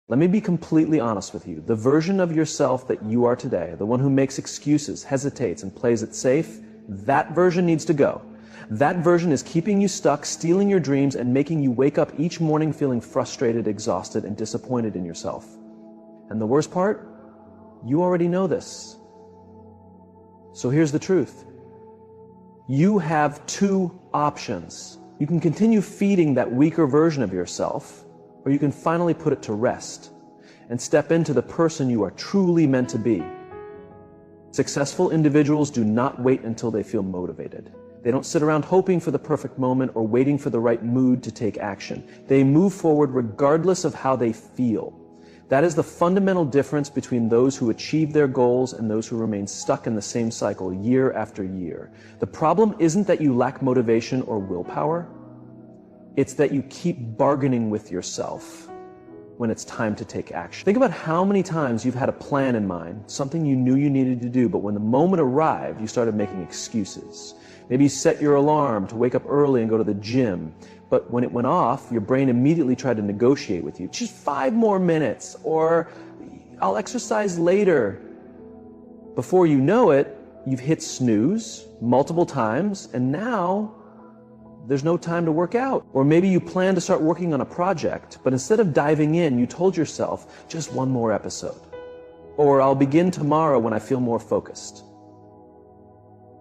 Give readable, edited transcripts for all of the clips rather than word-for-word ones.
Let me be completely honest with you. The version of yourself that you are today, the one who makes excuses, hesitates, and plays it safe, that version needs to go. That version is keeping you stuck, stealing your dreams, and making you wake up each morning feeling frustrated, exhausted, and disappointed in yourself. And the worst part? You already know this. So here's the truth. You have two options. You can continue feeding that weaker version of yourself, or you can finally put it to rest and step into the person you are truly meant to be. Successful individuals do not wait until they feel motivated. They don't sit around hoping for the perfect moment or waiting for the right mood to take action. They move forward regardless of how they feel. That is the fundamental difference between those who achieve their goals and those who remain stuck in the same cycle year after year. The problem isn't that you lack motivation or willpower. It's that you keep bargaining with yourself when it's time to take action. Think about how many times you've had a plan in mind, something you knew you needed to do, but when the moment arrived, you started making excuses. Maybe you set your alarm to wake up early and go to the gym, but when it went off, your brain immediately tried to negotiate with you. Just 5 more minutes, or I'll exercise later. Before you know it, you've hit snooze multiple times, and now there's no time to work out. Or maybe you plan to start working on a project, but instead of diving in, you told yourself, just 1 more episode. Or I'll begin tomorrow when I feel more focused.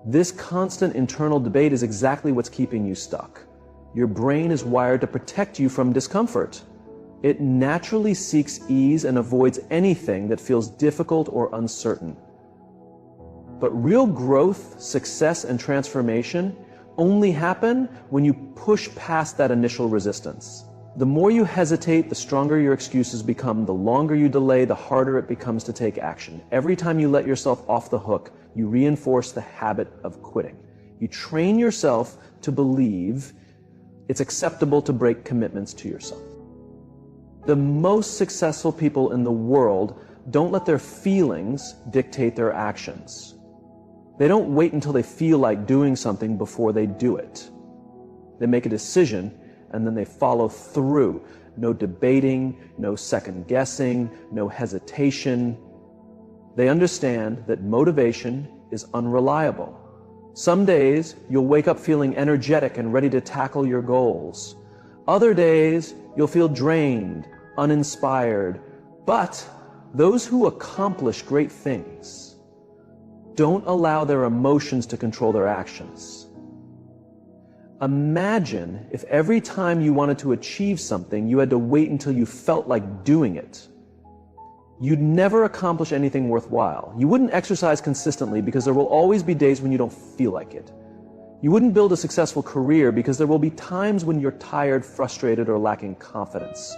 This constant internal debate is exactly what's keeping you stuck. Your brain is wired to protect you from discomfort. It naturally seeks ease and avoids anything that feels difficult or uncertain. But real growth, success, and transformation only happen when you push past that initial resistance. The more you hesitate, the stronger your excuses become. The longer you delay, the harder it becomes to take action. Every time you let yourself off the hook, you reinforce the habit of quitting. You train yourself to believe it's acceptable to break commitments to yourself. The most successful people in the world don't let their feelings dictate their actions. They don't wait until they feel like doing something before they do it. They make a decision and then they follow through. No debating, no second guessing, no hesitation. They understand that motivation is unreliable. Some days you'll wake up feeling energetic and ready to tackle your goals. Other days you'll feel drained, uninspired. But those who accomplish great things don't allow their emotions to control their actions. Imagine if every time you wanted to achieve something, you had to wait until you felt like doing it. You'd never accomplish anything worthwhile. You wouldn't exercise consistently because there will always be days when you don't feel like it. You wouldn't build a successful career because there will be times when you're tired, frustrated, or lacking confidence.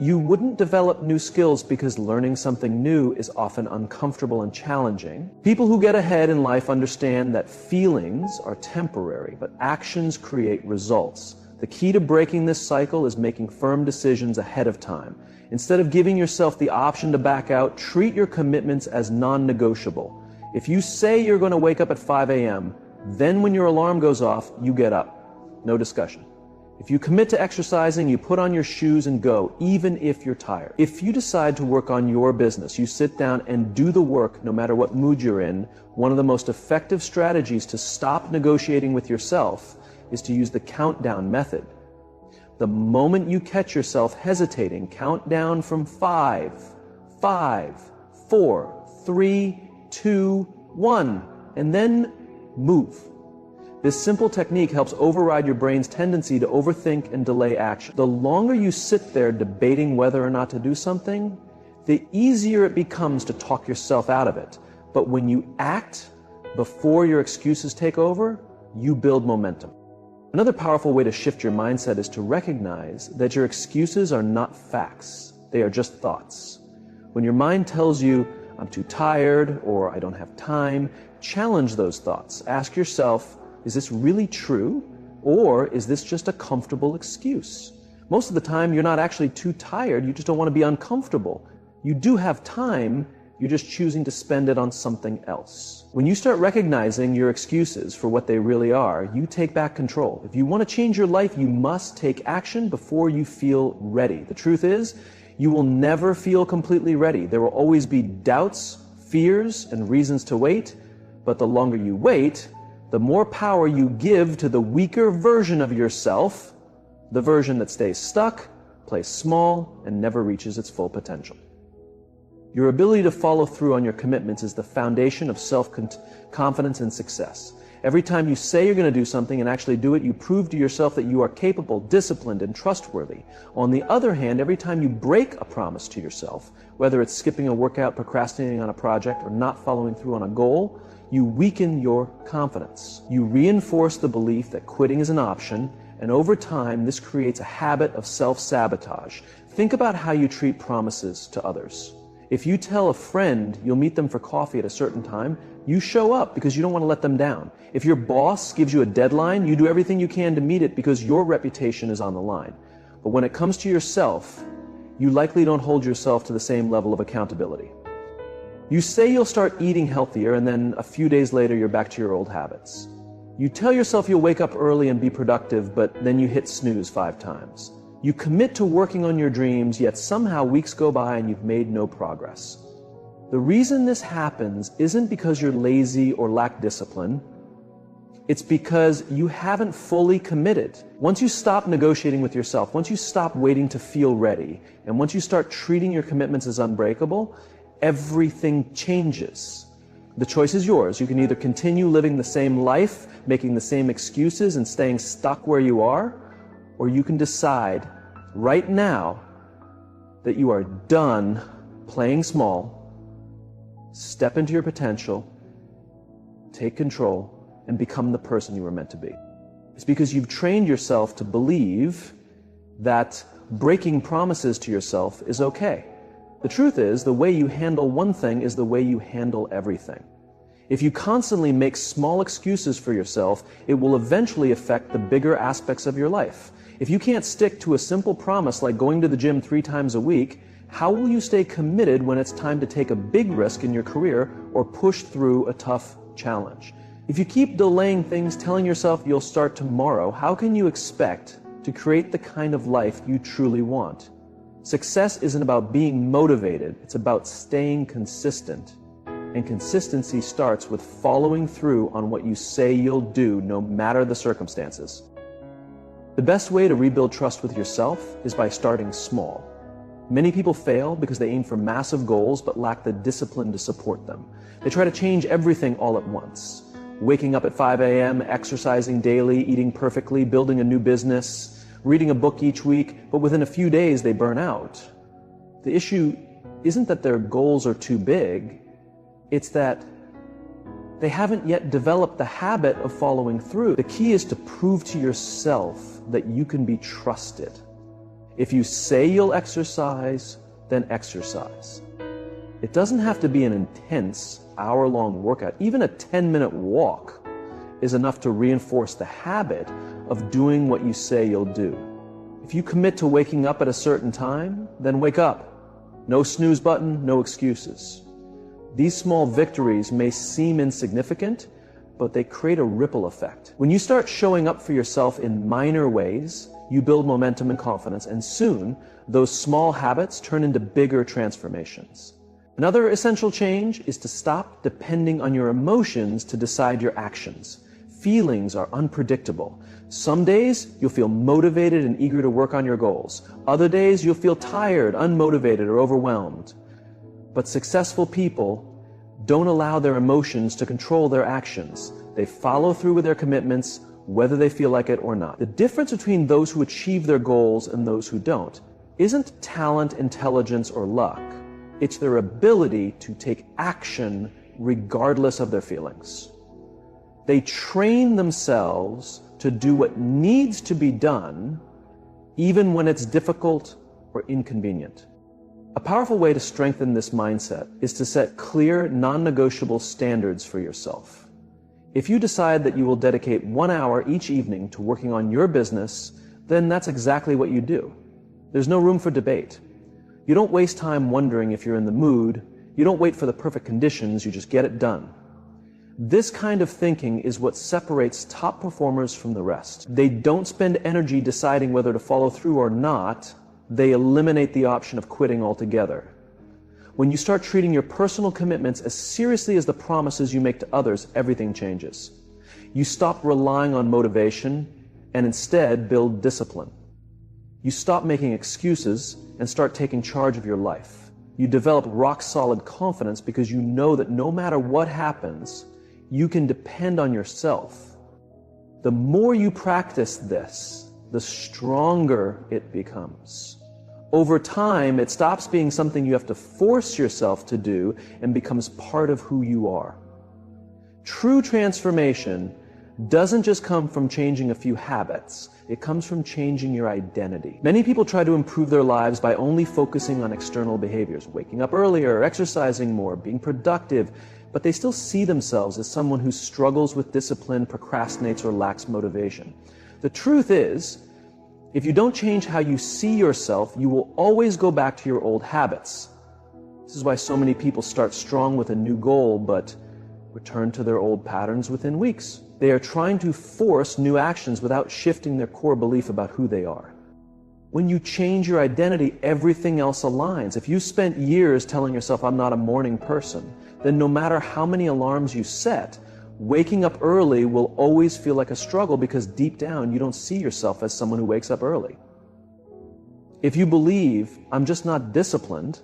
You wouldn't develop new skills because learning something new is often uncomfortable and challenging. People who get ahead in life understand that feelings are temporary, but actions create results. The key to breaking this cycle is making firm decisions ahead of time. Instead of giving yourself the option to back out, treat your commitments as non-negotiable. If you say you're going to wake up at 5 a.m., then when your alarm goes off, you get up. No discussion. If you commit to exercising, you put on your shoes and go, even if you're tired. If you decide to work on your business, you sit down and do the work no matter what mood you're in. One of the most effective strategies to stop negotiating with yourself is to use the countdown method. The moment you catch yourself hesitating, count down from 5, 4, 3, 2, 1, and then move. This simple technique helps override your brain's tendency to overthink and delay action. The longer you sit there debating whether or not to do something, the easier it becomes to talk yourself out of it. But when you act before your excuses take over, you build momentum. Another powerful way to shift your mindset is to recognize that your excuses are not facts. They are just thoughts. When your mind tells you, I'm too tired or I don't have time, challenge those thoughts. Ask yourself, is this really true, or is this just a comfortable excuse? Most of the time, you're not actually too tired, you just don't want to be uncomfortable. You do have time, you're just choosing to spend it on something else. When you start recognizing your excuses for what they really are, you take back control. If you want to change your life, you must take action before you feel ready. The truth is, You will never feel completely ready. There will always be doubts, fears, and reasons to wait, but the longer you wait, the more power you give to the weaker version of yourself, the version that stays stuck, plays small, and never reaches its full potential. Your ability to follow through on your commitments is the foundation of self-confidence and success. Every time you say you're going to do something and actually do it, you prove to yourself that you are capable, disciplined, and trustworthy. On the other hand, every time you break a promise to yourself, whether it's skipping a workout, procrastinating on a project, or not following through on a goal, you weaken your confidence. You reinforce the belief that quitting is an option, and over time, this creates a habit of self-sabotage. Think about how you treat promises to others. If you tell a friend you'll meet them for coffee at a certain time, you show up because you don't want to let them down. If your boss gives you a deadline, you do everything you can to meet it because your reputation is on the line. But when it comes to yourself, you likely don't hold yourself to the same level of accountability. You say you'll start eating healthier, and then a few days later you're back to your old habits. You tell yourself you'll wake up early and be productive, but then you hit snooze 5 times. You commit to working on your dreams, yet somehow weeks go by and you've made no progress. The reason this happens isn't because you're lazy or lack discipline. It's because you haven't fully committed. Once you stop negotiating with yourself, once you stop waiting to feel ready, and once you start treating your commitments as unbreakable, everything changes. The choice is yours. You can either continue living the same life, making the same excuses, and staying stuck where you are, or you can decide right now that you are done playing small, step into your potential, take control, and become the person you were meant to be. It's because you've trained yourself to believe that breaking promises to yourself is okay. The truth is, the way you handle one thing is the way you handle everything. If you constantly make small excuses for yourself, it will eventually affect the bigger aspects of your life. If you can't stick to a simple promise like going to the gym 3 times a week, how will you stay committed when it's time to take a big risk in your career or push through a tough challenge? If you keep delaying things, telling yourself you'll start tomorrow, how can you expect to create the kind of life you truly want? Success isn't about being motivated, it's about staying consistent. And consistency starts with following through on what you say you'll do, no matter the circumstances. The best way to rebuild trust with yourself is by starting small. Many people fail because they aim for massive goals but lack the discipline to support them. They try to change everything all at once. Waking up at 5 a.m., exercising daily, eating perfectly, building a new business, reading a book each week, but within a few days they burn out. The issue isn't that their goals are too big, it's that they haven't yet developed the habit of following through. The key is to prove to yourself that you can be trusted. If you say you'll exercise, then exercise. It doesn't have to be an intense, hour-long workout. Even a 10-minute walk is enough to reinforce the habit of doing what you say you'll do. If you commit to waking up at a certain time, then wake up. No snooze button, no excuses. These small victories may seem insignificant, but they create a ripple effect. When you start showing up for yourself in minor ways, you build momentum and confidence, and soon, those small habits turn into bigger transformations. Another essential change is to stop depending on your emotions to decide your actions. Feelings are unpredictable. Some days, you'll feel motivated and eager to work on your goals. Other days, you'll feel tired, unmotivated, or overwhelmed. But successful people don't allow their emotions to control their actions. They follow through with their commitments, whether they feel like it or not. The difference between those who achieve their goals and those who don't isn't talent, intelligence, or luck. It's their ability to take action regardless of their feelings. They train themselves to do what needs to be done, even when it's difficult or inconvenient. A powerful way to strengthen this mindset is to set clear, non-negotiable standards for yourself. If you decide that you will dedicate 1 hour each evening to working on your business, then that's exactly what you do. There's no room for debate. You don't waste time wondering if you're in the mood. You don't wait for the perfect conditions, you just get it done. This kind of thinking is what separates top performers from the rest. They don't spend energy deciding whether to follow through or not. they eliminate the option of quitting altogether. When you start treating your personal commitments as seriously as the promises you make to others, everything changes. You stop relying on motivation and instead build discipline. You stop making excuses and start taking charge of your life. You develop rock-solid confidence because you know that no matter what happens, you can depend on yourself. The more you practice this, the stronger it becomes. Over time, it stops being something you have to force yourself to do and becomes part of who you are. True transformation doesn't just come from changing a few habits. It comes from changing your identity. Many people try to improve their lives by only focusing on external behaviors, waking up earlier, exercising more, being productive, but they still see themselves as someone who struggles with discipline, procrastinates, or lacks motivation. The truth is, if you don't change how you see yourself, you will always go back to your old habits. This is why so many people start strong with a new goal, but return to their old patterns within weeks. They are trying to force new actions without shifting their core belief about who they are. When you change your identity, everything else aligns. If you spent years telling yourself, I'm not a morning person, then no matter how many alarms you set, waking up early will always feel like a struggle because deep down you don't see yourself as someone who wakes up early. If you believe, I'm just not disciplined,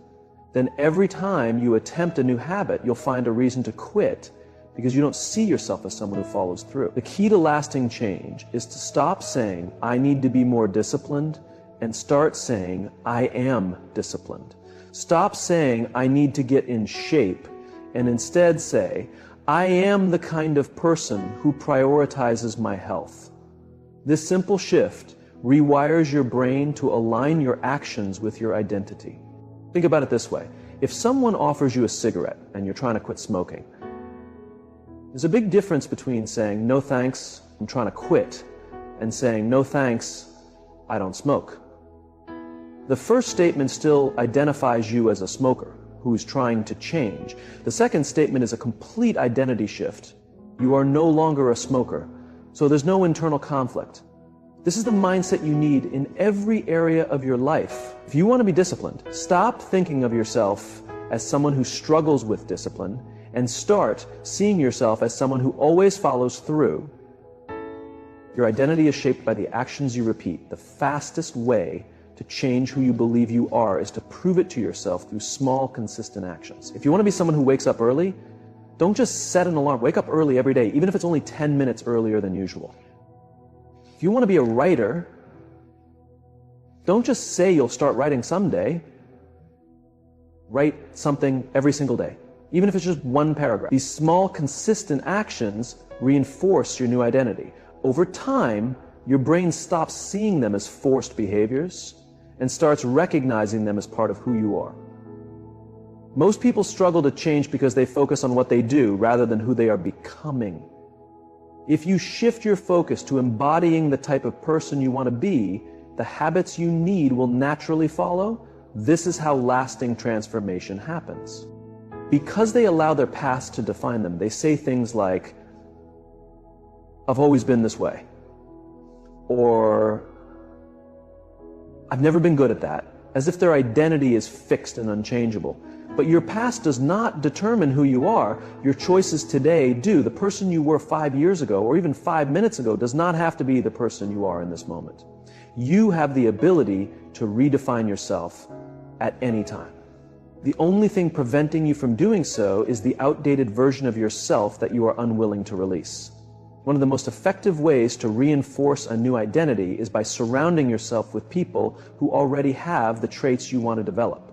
then every time you attempt a new habit, you'll find a reason to quit because you don't see yourself as someone who follows through. The key to lasting change is to stop saying, I need to be more disciplined, and start saying, I am disciplined. Stop saying, I need to get in shape, and instead say, I am the kind of person who prioritizes my health. This simple shift rewires your brain to align your actions with your identity. Think about it this way. If someone offers you a cigarette and you're trying to quit smoking, there's a big difference between saying, no thanks, I'm trying to quit, and saying, no thanks, I don't smoke. The first statement still identifies you as a smoker who's trying to change. The second statement is a complete identity shift. You are no longer a smoker, so there's no internal conflict. This is the mindset you need in every area of your life. If you want to be disciplined, stop thinking of yourself as someone who struggles with discipline and start seeing yourself as someone who always follows through. Your identity is shaped by the actions you repeat. The fastest way to change who you believe you are is to prove it to yourself through small, consistent actions. If you want to be someone who wakes up early, don't just set an alarm. Wake up early every day, even if it's only 10 minutes earlier than usual. If you want to be a writer, don't just say you'll start writing someday. Write something every single day, even if it's just one paragraph. These small, consistent actions reinforce your new identity. Over time, your brain stops seeing them as forced behaviors and starts recognizing them as part of who you are. Most people struggle to change because they focus on what they do rather than who they are becoming. If you shift your focus to embodying the type of person you want to be, the habits you need will naturally follow. This is how lasting transformation happens. Because they allow their past to define them, they say things like, I've always been this way, or I've never been good at that, as if their identity is fixed and unchangeable. But your past does not determine who you are. Your choices today do. The person you were 5 years ago, or even 5 minutes ago, does not have to be the person you are in this moment. You have the ability to redefine yourself at any time. The only thing preventing you from doing so is the outdated version of yourself that you are unwilling to release. One of the most effective ways to reinforce a new identity is by surrounding yourself with people who already have the traits you want to develop.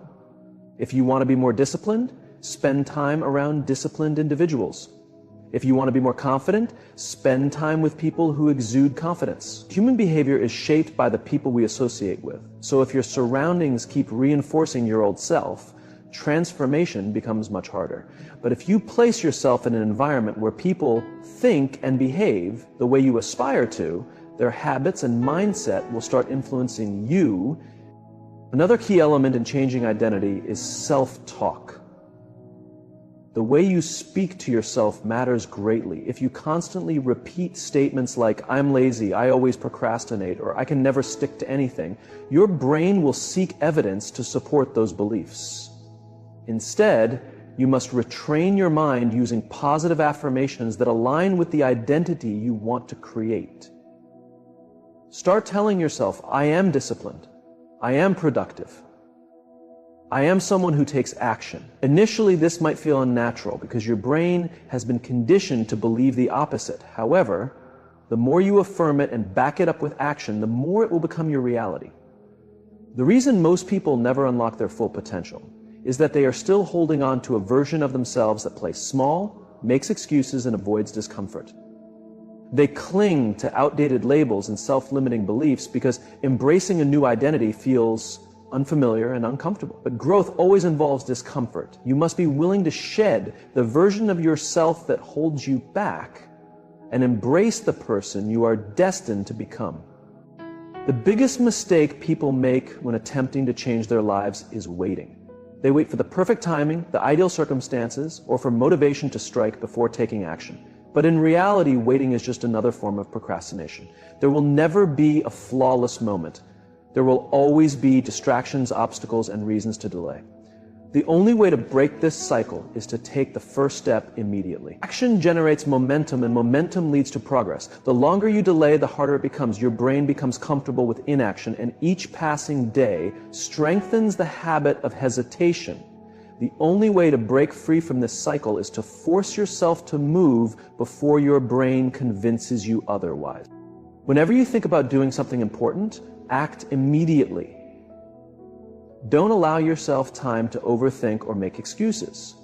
If you want to be more disciplined, spend time around disciplined individuals. If you want to be more confident, spend time with people who exude confidence. Human behavior is shaped by the people we associate with. So if your surroundings keep reinforcing your old self, transformation becomes much harder. But if you place yourself in an environment where people think and behave the way you aspire to, their habits and mindset will start influencing you. Another key element in changing identity is self-talk. The way you speak to yourself matters greatly. If you constantly repeat statements like, "I'm lazy, I always procrastinate," or "I can never stick to anything," your brain will seek evidence to support those beliefs. Instead, you must retrain your mind using positive affirmations that align with the identity you want to create. Start telling yourself, "I am disciplined. I am productive. I am someone who takes action." Initially, this might feel unnatural because your brain has been conditioned to believe the opposite. However, the more you affirm it and back it up with action, the more it will become your reality. The reason most people never unlock their full potential is that they are still holding on to a version of themselves that plays small, makes excuses, and avoids discomfort. They cling to outdated labels and self-limiting beliefs because embracing a new identity feels unfamiliar and uncomfortable. But growth always involves discomfort. You must be willing to shed the version of yourself that holds you back and embrace the person you are destined to become. The biggest mistake people make when attempting to change their lives is waiting. They wait for the perfect timing, the ideal circumstances, or for motivation to strike before taking action. But in reality, waiting is just another form of procrastination. There will never be a flawless moment. There will always be distractions, obstacles, and reasons to delay. The only way to break this cycle is to take the first step immediately. Action generates momentum, and momentum leads to progress. The longer you delay, the harder it becomes. Your brain becomes comfortable with inaction, and each passing day strengthens the habit of hesitation. The only way to break free from this cycle is to force yourself to move before your brain convinces you otherwise. Whenever you think about doing something important, act immediately. Don't allow yourself time to overthink or make excuses.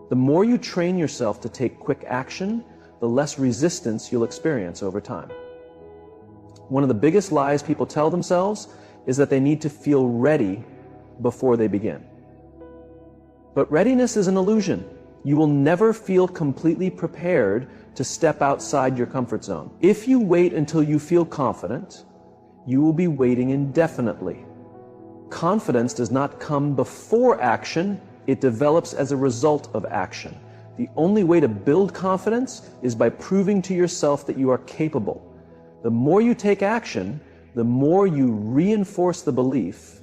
The more you train yourself to take quick action, the less resistance you'll experience over time. One of the biggest lies people tell themselves is that they need to feel ready before they begin. But readiness is an illusion. You will never feel completely prepared to step outside your comfort zone. If you wait until you feel confident, you will be waiting indefinitely. Confidence does not come before action, it develops as a result of action. The only way to build confidence is by proving to yourself that you are capable. The more you take action, the more you reinforce the belief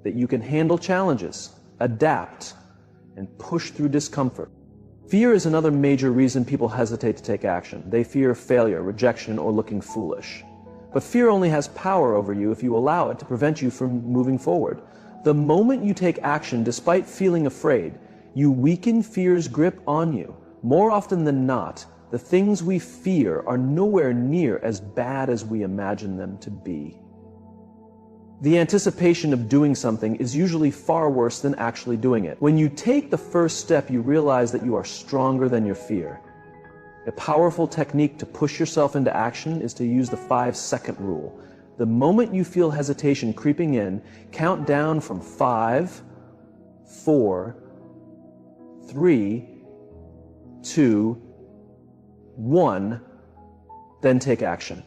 that you can handle challenges, adapt, and push through discomfort. Fear is another major reason people hesitate to take action. They fear failure, rejection, or looking foolish. But fear only has power over you if you allow it to prevent you from moving forward. The moment you take action despite feeling afraid, you weaken fear's grip on you. More often than not, the things we fear are nowhere near as bad as we imagine them to be. The anticipation of doing something is usually far worse than actually doing it. When you take the first step, you realize that you are stronger than your fear. A powerful technique to push yourself into action is to use the 5-second rule. The moment you feel hesitation creeping in, count down from 5, 4, 3, 2, 1, then take action.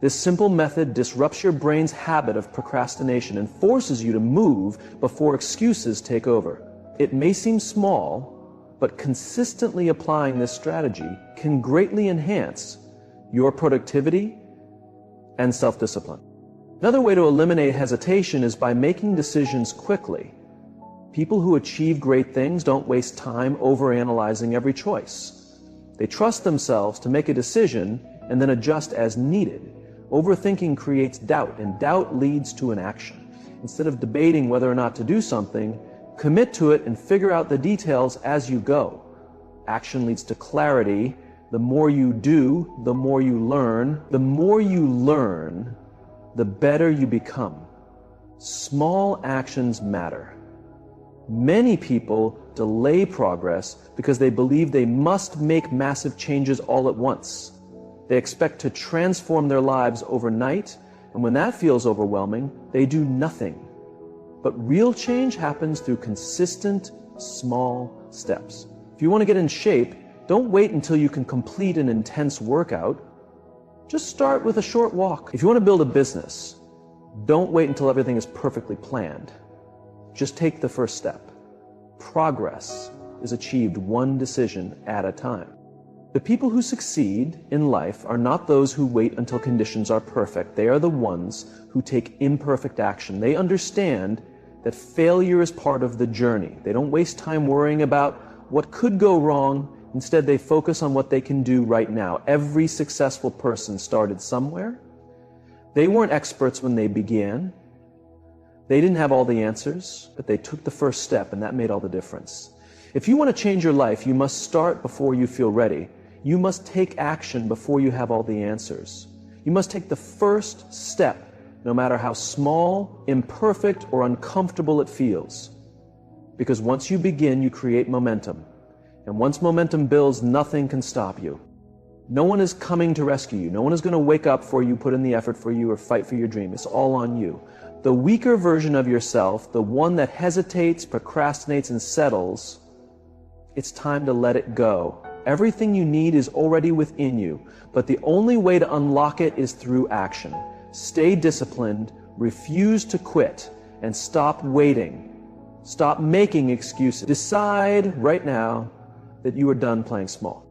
This simple method disrupts your brain's habit of procrastination and forces you to move before excuses take over. It may seem small, but consistently applying this strategy can greatly enhance your productivity and self-discipline. Another way to eliminate hesitation is by making decisions quickly. People who achieve great things don't waste time overanalyzing every choice. They trust themselves to make a decision and then adjust as needed. Overthinking creates doubt, and doubt leads to inaction. Instead of debating whether or not to do something, commit to it and figure out the details as you go. Action leads to clarity. The more you do, the more you learn. The more you learn, the better you become. Small actions matter. Many people delay progress because they believe they must make massive changes all at once. They expect to transform their lives overnight, and when that feels overwhelming, they do nothing. But real change happens through consistent, small steps. If you want to get in shape, don't wait until you can complete an intense workout. Just start with a short walk. If you want to build a business, don't wait until everything is perfectly planned. Just take the first step. Progress is achieved one decision at a time. The people who succeed in life are not those who wait until conditions are perfect. They are the ones who take imperfect action. They understand that failure is part of the journey. They don't waste time worrying about what could go wrong. Instead, they focus on what they can do right now. Every successful person started somewhere. They weren't experts when they began. They didn't have all the answers, but they took the first step, and that made all the difference. If you want to change your life, you must start before you feel ready. You must take action before you have all the answers. You must take the first step, no matter how small, imperfect, or uncomfortable it feels. Because once you begin, you create momentum. And once momentum builds, nothing can stop you. No one is coming to rescue you. No one is going to wake up for you, put in the effort for you, or fight for your dream. It's all on you. The weaker version of yourself, the one that hesitates, procrastinates, and settles, it's time to let it go. Everything you need is already within you, but the only way to unlock it is through action. Stay disciplined, refuse to quit, and stop waiting. Stop making excuses. Decide right now that you are done playing small.